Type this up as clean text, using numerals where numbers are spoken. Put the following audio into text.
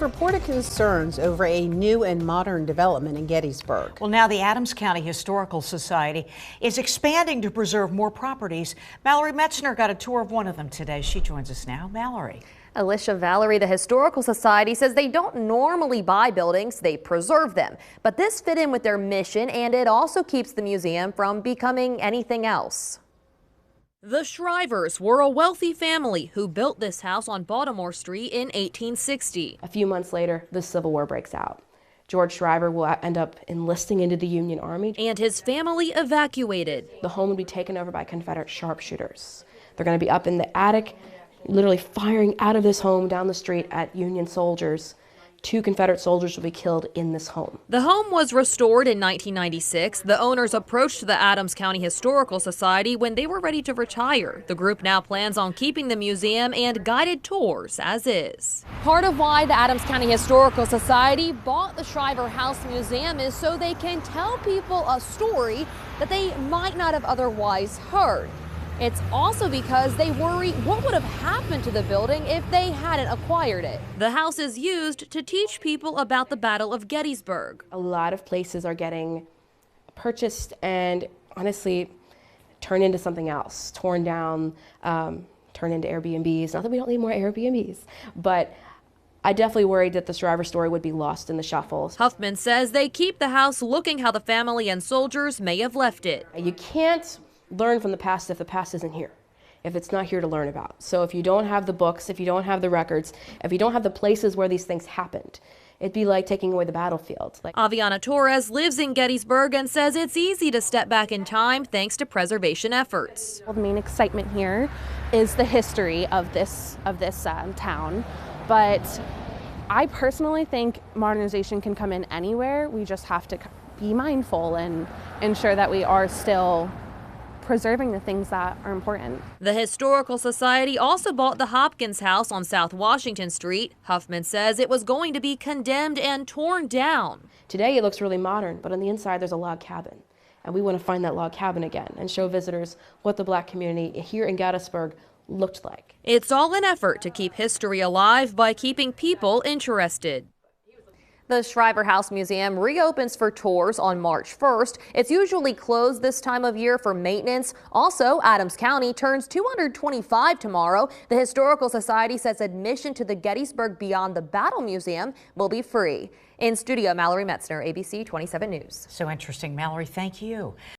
Reported concerns over a new and modern development in Gettysburg. Well, now the Adams County Historical Society is expanding to preserve more properties. Mallory Metzner got a tour of one of them today. She joins us now. Mallory. Alicia Valerie, the Historical Society, says they don't normally buy buildings, they preserve them. But this fit in with their mission, and it also keeps the museum from becoming anything else. The Shrivers were a wealthy family who built this house on Baltimore Street in 1860. A few months later, the Civil War breaks out. George Shriver will end up enlisting into the Union Army. And his family evacuated. The home would be taken over by Confederate sharpshooters. They're going to be up in the attic, literally firing out of this home down the street at Union soldiers. 2 Confederate soldiers will be killed in this home. The home was restored in 1996. The owners approached the Adams County Historical Society when they were ready to retire. The group now plans on keeping the museum and guided tours as is. Part of why the Adams County Historical Society bought the Shriver House Museum is so they can tell people a story that they might not have otherwise heard. It's also because they worry what would have happened to the building if they hadn't acquired it. The house is used to teach people about the Battle of Gettysburg. A lot of places are getting purchased and honestly turned into something else, torn down, turned into Airbnbs. Not that we don't need more Airbnbs, but I definitely worried that the Shriver story would be lost in the shuffle. Huffman says they keep the house looking how the family and soldiers may have left it. You can't learn from the past if the past isn't here, if it's not here to learn about. So if you don't have the books, if you don't have the records, if you don't have the places where these things happened, it'd be like taking away the battlefield. Aviana Torres lives in Gettysburg and says it's easy to step back in time thanks to preservation efforts. The main excitement here is the history of this town, but I personally think modernization can come in anywhere. We just have to be mindful and ensure that we are still preserving the things that are important. The Historical Society also bought the Hopkins house on South Washington Street. Huffman says it was going to be condemned and torn down. Today it looks really modern, but on the inside there's a log cabin. And we want to find that log cabin again and show visitors what the Black community here in Gettysburg looked like. It's all an effort to keep history alive by keeping people interested. The Shriver House Museum reopens for tours on March 1st. It's usually closed this time of year for maintenance. Also, Adams County turns 225 tomorrow. The Historical Society says admission to the Gettysburg Beyond the Battle Museum will be free. In studio, Mallory Metzner, ABC 27 News. So interesting, Mallory. Thank you.